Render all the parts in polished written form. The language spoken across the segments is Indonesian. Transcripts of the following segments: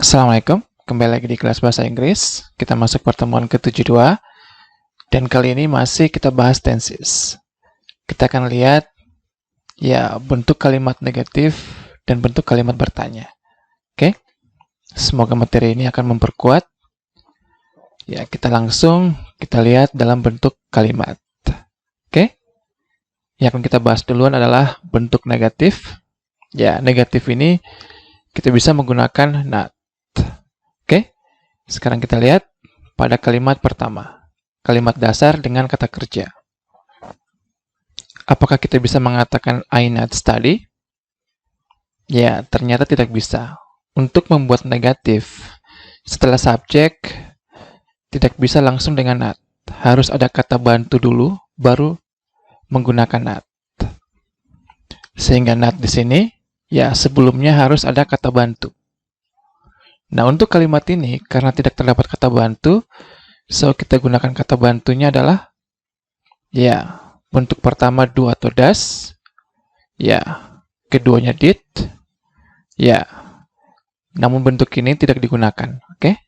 Assalamualaikum, kembali lagi di kelas bahasa Inggris. Kita masuk pertemuan ke-72 dan kali ini masih kita bahas tenses. Kita akan lihat ya bentuk kalimat negatif dan bentuk kalimat bertanya. Oke. Semoga materi ini akan memperkuat. Ya, kita lihat dalam bentuk kalimat. Oke. Yang akan kita bahas duluan adalah bentuk negatif. Ya, negatif ini kita bisa menggunakan not. Oke, sekarang kita lihat pada kalimat pertama. Kalimat dasar dengan kata kerja. Apakah kita bisa mengatakan I not study? Ya, ternyata tidak bisa. Untuk membuat negatif, setelah subjek, tidak bisa langsung dengan not. Harus ada kata bantu dulu, baru menggunakan not. Sehingga not di sini, ya sebelumnya harus ada kata bantu. Nah, untuk kalimat ini, karena tidak terdapat kata bantu, so kita gunakan kata bantunya adalah, ya, bentuk pertama do atau does, ya, keduanya did, ya, namun bentuk ini tidak digunakan, oke?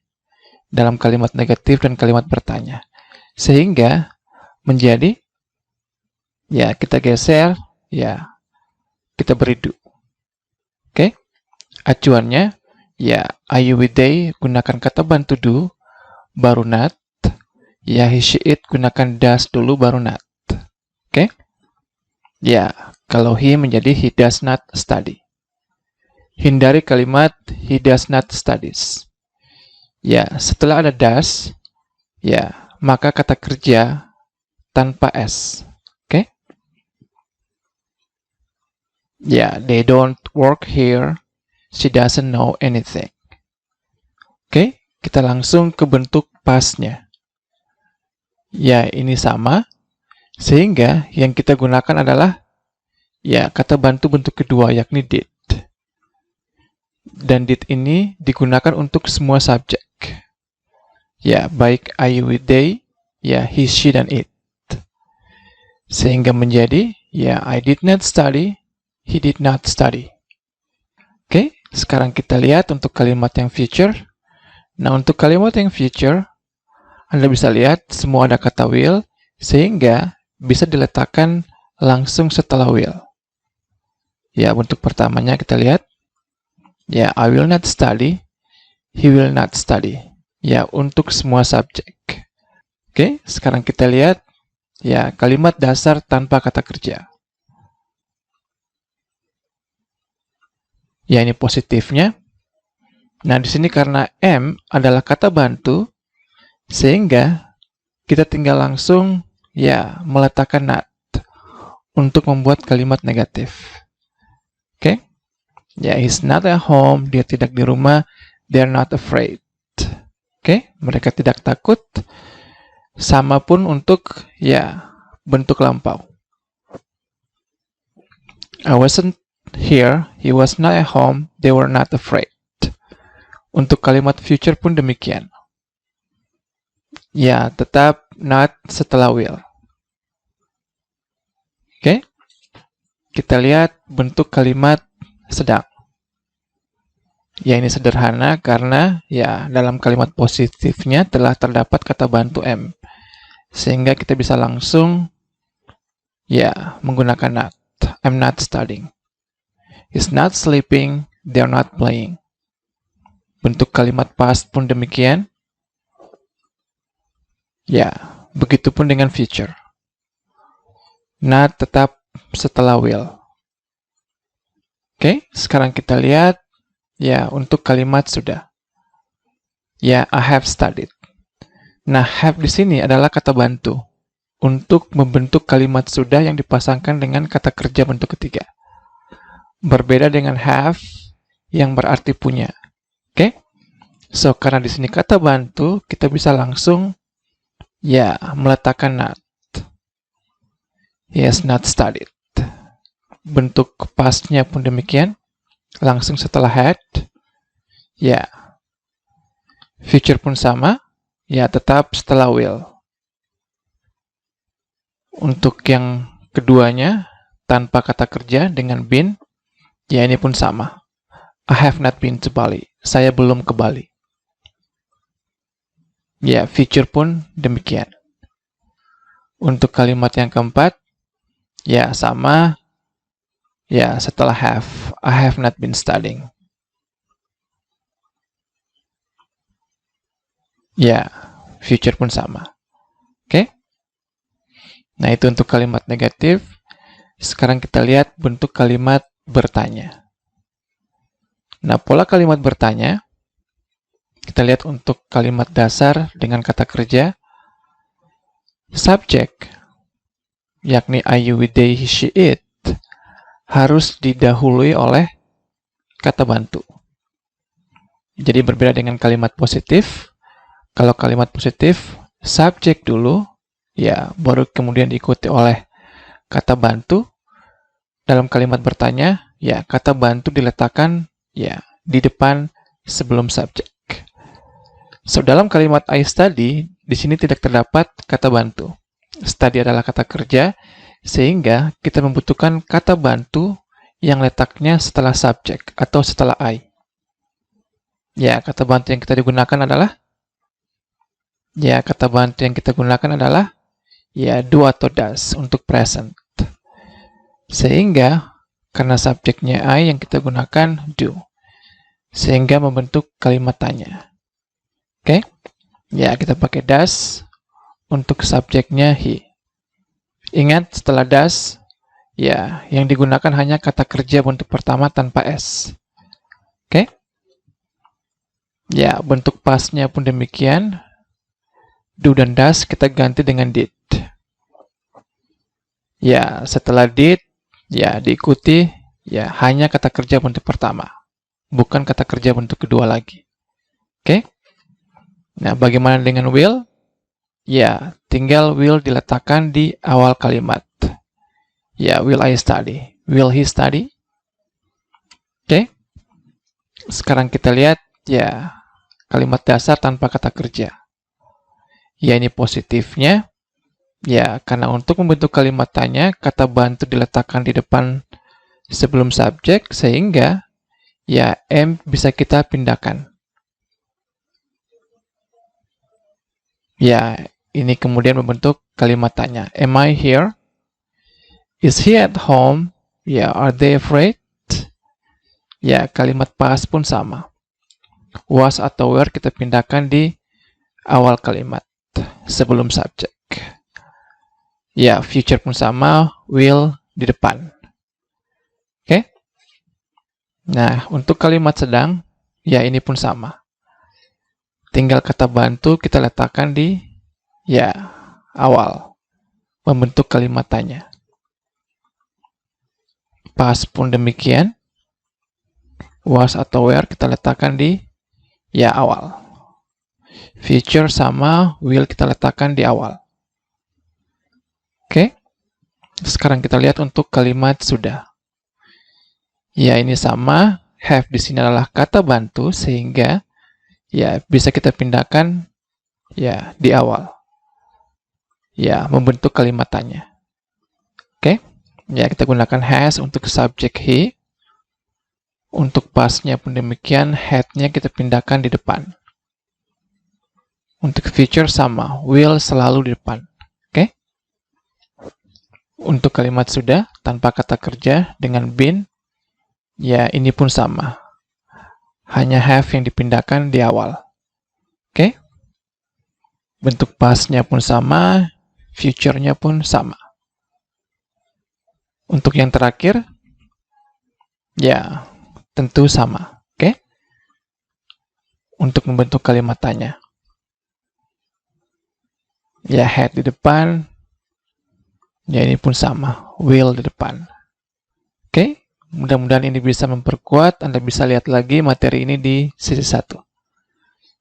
Dalam kalimat negatif dan kalimat bertanya. Sehingga menjadi, ya, kita geser, ya, kita beri do. Oke? Acuannya, ya, are you with they, gunakan kata bantu do, baru not. Ya, he, she, it, gunakan does dulu, baru not. Oke? Ya, kalau he menjadi he does not study. Hindari kalimat he does not studies. Ya, setelah ada does, ya, maka kata kerja tanpa s. Oke? Ya, they don't work here. She doesn't know anything. Oke, kita langsung ke bentuk pastnya. Ya, ini sama. Sehingga yang kita gunakan adalah ya kata bantu bentuk kedua, yakni did. Dan did ini digunakan untuk semua subjek. Ya, baik I, with, they, ya he, she, dan it. Sehingga menjadi ya I did not study, he did not study. Oke, sekarang kita lihat untuk kalimat yang future. Nah, untuk kalimat yang future, Anda bisa lihat semua ada kata will, sehingga bisa diletakkan langsung setelah will. Ya, bentuk pertamanya kita lihat. Ya, I will not study, he will not study. Ya, untuk semua subjek. Oke, sekarang kita lihat ya kalimat dasar tanpa kata kerja. Ya, ini positifnya. Nah, di sini karena am adalah kata bantu, sehingga kita tinggal langsung ya meletakkan not untuk membuat kalimat negatif. Oke? Ya, he's not at home, dia tidak di rumah, they're not afraid. Oke? Mereka tidak takut. Sama pun untuk ya bentuk lampau. I wasn't here, he was not at home, they were not afraid. Untuk kalimat future pun demikian. Ya, tetap not setelah will. Oke? Kita lihat bentuk kalimat sedang. Ya, ini sederhana karena ya dalam kalimat positifnya telah terdapat kata bantu am. Sehingga kita bisa langsung ya menggunakan not. I'm not studying. He's not sleeping, they're not playing. Bentuk kalimat past pun demikian. Ya, begitupun dengan future. Not tetap setelah will. Oke, sekarang kita lihat ya untuk kalimat sudah. Ya, I have studied. Nah, have di sini adalah kata bantu untuk membentuk kalimat sudah yang dipasangkan dengan kata kerja bentuk ketiga. Berbeda dengan have yang berarti punya. Oke? So, karena di sini kata bantu, kita bisa langsung ya meletakkan not. He has not studied. Bentuk pastnya pun demikian. Langsung setelah had. Ya. Future pun sama. Ya, tetap setelah will. Untuk yang keduanya, tanpa kata kerja dengan been, ya ini pun sama. I have not been to Bali. saya belum ke Bali. Ya, future pun demikian. Untuk kalimat yang keempat, ya sama. Ya, setelah have. I have not been studying. Ya, future pun sama. Oke? Nah, itu untuk kalimat negatif. Sekarang kita lihat bentuk kalimat bertanya. Nah, pola kalimat bertanya, kita lihat untuk kalimat dasar dengan kata kerja. Subjek, yakni I, you, we, they, he, she, it, harus didahului oleh kata bantu. Jadi berbeda dengan kalimat positif. Kalau kalimat positif, subjek dulu, ya, baru kemudian diikuti oleh kata bantu. Dalam kalimat bertanya, ya, kata bantu diletakkan, ya, di depan sebelum subjek. So, dalam kalimat I study, di sini tidak terdapat kata bantu. Study adalah kata kerja, sehingga kita membutuhkan kata bantu yang letaknya setelah subjek atau setelah I. Ya, kata bantu yang kita gunakan adalah ya, do atau does untuk present. Sehingga, karena subjeknya I yang kita gunakan do. Sehingga membentuk kalimat tanya. Oke? Ya, kita pakai does untuk subjeknya he. Ingat, setelah does, ya, yang digunakan hanya kata kerja bentuk pertama tanpa S. Oke? Ya, bentuk pasnya pun demikian. Do dan does kita ganti dengan did. Ya, setelah did, ya, diikuti, ya, hanya kata kerja bentuk pertama. Bukan kata kerja bentuk kedua lagi. Oke? Nah, bagaimana dengan will? Ya, tinggal will diletakkan di awal kalimat. Ya, will I study? Will he study? Oke? Sekarang kita lihat, ya, kalimat dasar tanpa kata kerja. Ya, ini positifnya. Ya, karena untuk membentuk kalimat tanya, kata bantu diletakkan di depan sebelum subjek, sehingga, ya, am bisa kita pindahkan. Ya, ini kemudian membentuk kalimat tanya. Am I here? Is he at home? Ya, are they afraid? Ya, kalimat past pun sama. Was atau were kita pindahkan di awal kalimat sebelum subjek. Ya, future pun sama, will di depan. Oke? Nah, untuk kalimat sedang, ya, ini pun sama. Tinggal kata bantu kita letakkan di, ya, awal. Membentuk kalimat tanya. Past pun demikian. Was atau were kita letakkan di, ya, awal. Future sama, will kita letakkan di awal. Oke? Sekarang kita lihat untuk kalimat sudah. Ya, ini sama. Have di sini adalah kata bantu, sehingga, ya, bisa kita pindahkan, ya, di awal. Ya, membentuk kalimat tanya. Oke? Ya, kita gunakan has untuk subjek he. Untuk pastnya pun demikian, had-nya kita pindahkan di depan. Untuk future sama, will selalu di depan. Oke? Untuk kalimat sudah, tanpa kata kerja, dengan been, ya, ini pun sama. Hanya have yang dipindahkan di awal. Oke? Bentuk pastnya pun sama, future-nya pun sama. Untuk yang terakhir, ya, tentu sama. Oke? Untuk membentuk kalimat tanya. Ya, had di depan. Ya, ini pun sama. Will di depan. Oke? Mudah-mudahan ini bisa memperkuat. Anda bisa lihat lagi materi ini di sesi 1.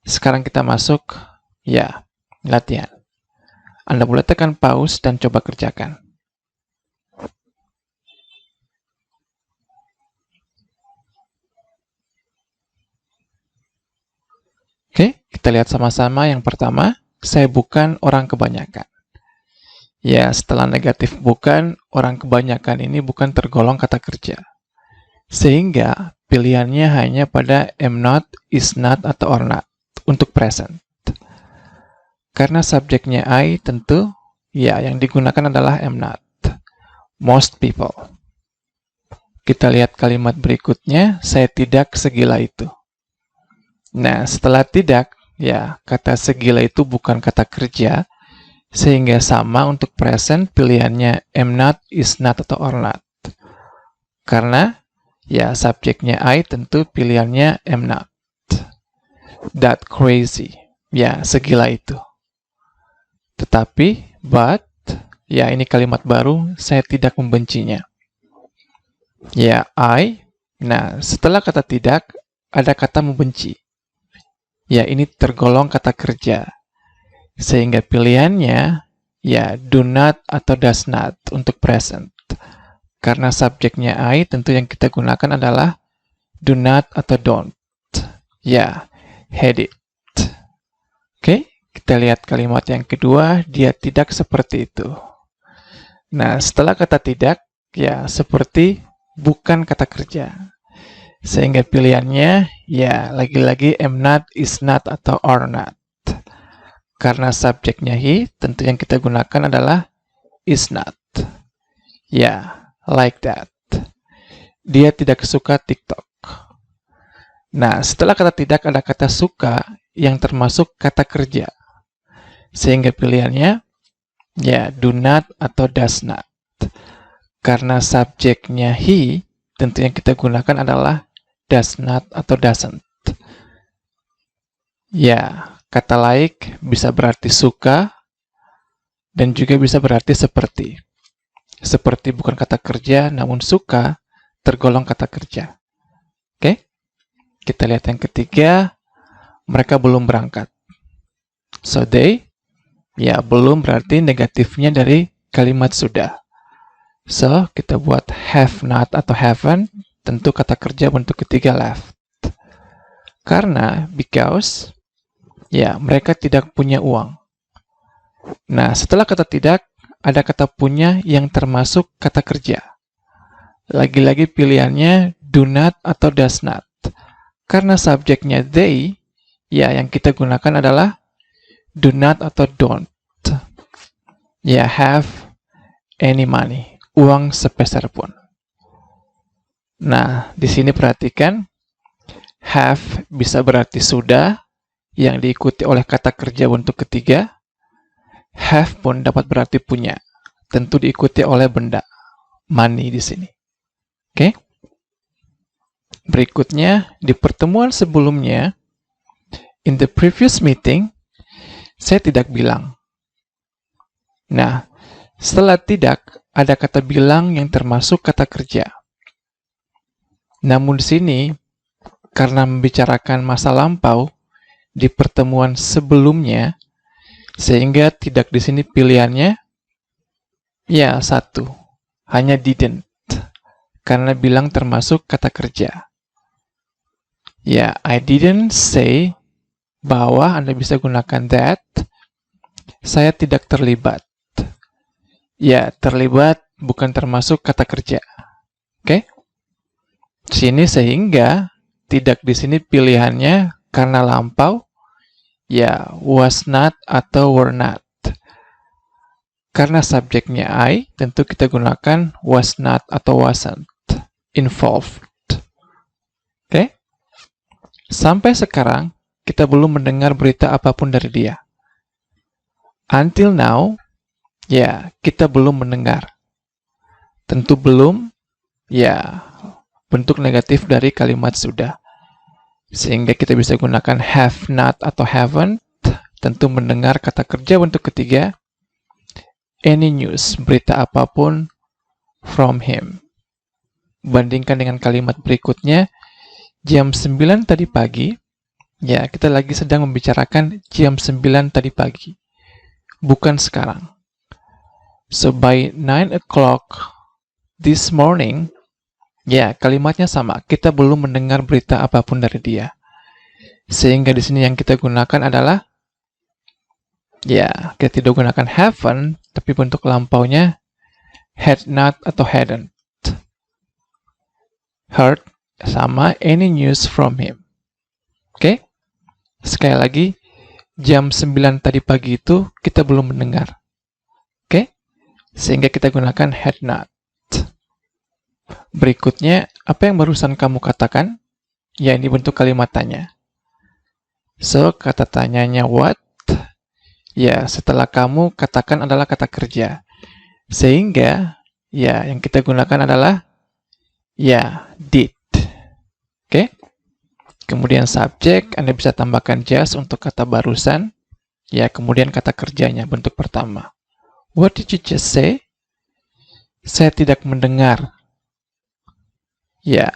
Sekarang kita masuk, ya, latihan. Anda boleh tekan pause dan coba kerjakan. Oke, kita lihat sama-sama. Yang pertama, saya bukan orang kebanyakan. Ya, setelah negatif bukan, orang kebanyakan ini bukan tergolong kata kerja. Sehingga pilihannya hanya pada am not, is not, atau are not untuk present. Karena subjeknya I, tentu ya yang digunakan adalah am not. Most people. Kita lihat kalimat berikutnya, saya tidak segila itu. Nah, setelah tidak, ya kata segila itu bukan kata kerja, sehingga sama untuk present pilihannya am not, is not, atau are not. Karena ya subjeknya I, tentu pilihannya am not. That crazy. Ya, segila itu. Tetapi, but, ya ini kalimat baru, saya tidak membencinya. Ya, I. Nah, setelah kata tidak, ada kata membenci. Ya, ini tergolong kata kerja. Sehingga pilihannya, ya, do not atau does not untuk present. Karena subjeknya I, tentu yang kita gunakan adalah do not atau don't. Ya, had it. Oke, kita lihat kalimat yang kedua, dia tidak seperti itu. Nah, setelah kata tidak, ya, seperti bukan kata kerja. Sehingga pilihannya, ya, lagi-lagi am not, is not, atau are not. Karena subjeknya he, tentu yang kita gunakan adalah is not. Ya, like that. Dia tidak suka TikTok. Nah, setelah kata tidak ada kata suka yang termasuk kata kerja. Sehingga pilihannya, ya, do not atau does not. Karena subjeknya he, tentu yang kita gunakan adalah does not atau doesn't. Ya, kata like bisa berarti suka dan juga bisa berarti seperti. Seperti bukan kata kerja, namun suka tergolong kata kerja. Oke? Kita lihat yang ketiga, mereka belum berangkat. So they, ya belum berarti negatifnya dari kalimat sudah. So, kita buat have not atau haven't, tentu kata kerja bentuk ketiga left. Karena, because, ya mereka tidak punya uang. Nah, setelah kata tidak, ada kata punya yang termasuk kata kerja. Lagi-lagi pilihannya do not atau does not. Karena subjeknya they, ya yang kita gunakan adalah do not atau don't. Ya, have any money. Uang sepeser pun. Nah, di sini perhatikan, have bisa berarti sudah, yang diikuti oleh kata kerja bentuk ketiga. Have pun dapat berarti punya, tentu diikuti oleh benda, money di sini. Oke? Berikutnya, di pertemuan sebelumnya, in the previous meeting, saya tidak bilang. Nah, setelah tidak, ada kata bilang yang termasuk kata kerja. Namun di sini, karena membicarakan masa lampau di pertemuan sebelumnya, sehingga tidak di sini pilihannya, ya satu, hanya didn't, karena bilang termasuk kata kerja. Ya, I didn't say bahwa Anda bisa gunakan that, saya tidak terlibat. Ya, terlibat bukan termasuk kata kerja. Oke? Sini sehingga tidak di sini pilihannya karena lampau, ya was not atau were not. Karena subjeknya I, tentu kita gunakan was not atau wasn't involved. Oke? Sampai sekarang kita belum mendengar berita apapun dari dia. Until now, ya kita belum mendengar. Tentu belum, ya bentuk negatif dari kalimat sudah. Sehingga kita bisa gunakan have not atau haven't, tentu mendengar kata kerja bentuk ketiga, any news, berita apapun, from him. Bandingkan dengan kalimat berikutnya, jam 9 tadi pagi, ya kita lagi sedang membicarakan jam 9 tadi pagi, bukan sekarang. So by 9 o'clock this morning, ya, kalimatnya sama. Kita belum mendengar berita apapun dari dia. Sehingga di sini yang kita gunakan adalah, ya, kita tidak gunakan haven't, tapi bentuk lampaunya had not atau hadn't. Heard sama any news from him. Oke? Sekali lagi, jam 9 tadi pagi itu kita belum mendengar. Oke? Sehingga kita gunakan had not. Berikutnya, apa yang barusan kamu katakan? Ya, ini bentuk kalimat tanya. So, kata tanyanya what? Ya, setelah kamu katakan adalah kata kerja. Sehingga, ya, yang kita gunakan adalah ya, did. Oke? Kemudian subjek, Anda bisa tambahkan just untuk kata barusan. Ya, kemudian kata kerjanya, bentuk pertama. What did you just say? Saya tidak mendengar. Ya,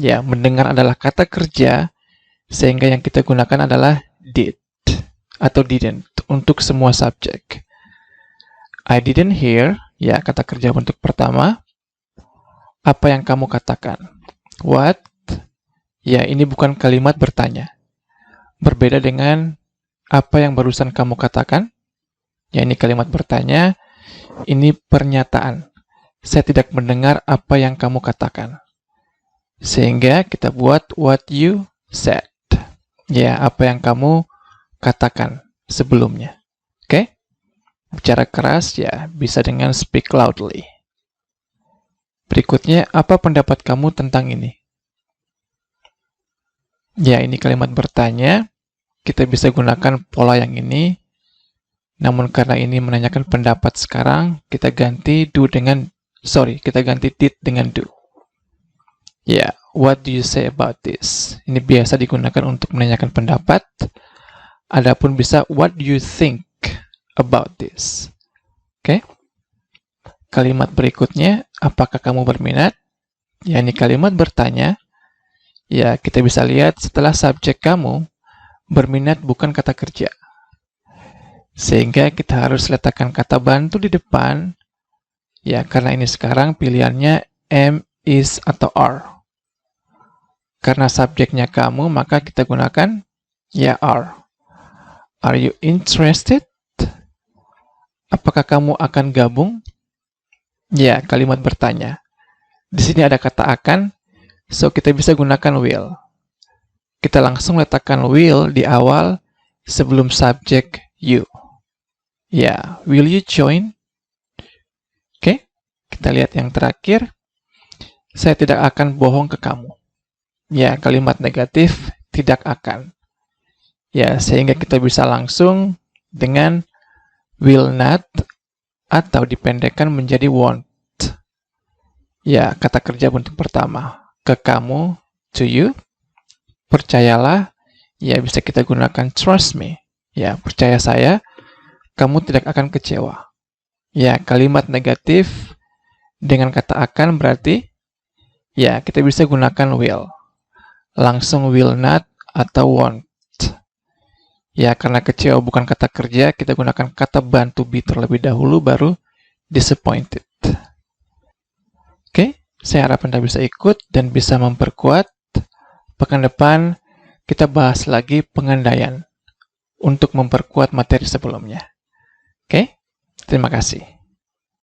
ya, mendengar adalah kata kerja, sehingga yang kita gunakan adalah did atau didn't untuk semua subjek. I didn't hear, ya, kata kerja bentuk pertama. Apa yang kamu katakan? What? Ya, ini bukan kalimat bertanya. Berbeda dengan apa yang barusan kamu katakan. Ya, ini kalimat bertanya. Ini pernyataan. Saya tidak mendengar apa yang kamu katakan. Sehingga kita buat what you said. Ya, apa yang kamu katakan sebelumnya. Oke? Bicara keras, ya, bisa dengan speak loudly. Berikutnya, apa pendapat kamu tentang ini? Ya, ini kalimat bertanya. Kita bisa gunakan pola yang ini. Namun karena ini menanyakan pendapat sekarang, kita ganti kita ganti did dengan do. Ya, what do you say about this? Ini biasa digunakan untuk menanyakan pendapat. Adapun bisa what do you think about this? Oke? Kalimat berikutnya, apakah kamu berminat? Ya, ini kalimat bertanya. Ya, kita bisa lihat setelah subjek kamu, berminat bukan kata kerja. Sehingga kita harus letakkan kata bantu di depan. Ya, karena ini sekarang pilihannya am, is, atau are. Karena subjeknya kamu, maka kita gunakan ya are. Are you interested? Apakah kamu akan gabung? Ya, kalimat bertanya. Di sini ada kata akan, so kita bisa gunakan will. Kita langsung letakkan will di awal sebelum subjek you. Ya, will you join? Oke, kita lihat yang terakhir. Saya tidak akan bohong ke kamu. Ya, kalimat negatif tidak akan. Ya, sehingga kita bisa langsung dengan will not atau dipendekkan menjadi won't. Ya, kata kerja bentuk pertama. Ke kamu, to you. Percayalah, ya bisa kita gunakan trust me. Ya, percaya saya, kamu tidak akan kecewa. Ya, kalimat negatif dengan kata akan berarti, ya kita bisa gunakan will. Langsung will not atau won't. Ya, karena kecewa bukan kata kerja, kita gunakan kata bantu be terlebih dahulu, baru disappointed. Oke, saya harap Anda bisa ikut dan bisa memperkuat. Pekan depan, kita bahas lagi pengandaian untuk memperkuat materi sebelumnya. Oke, terima kasih.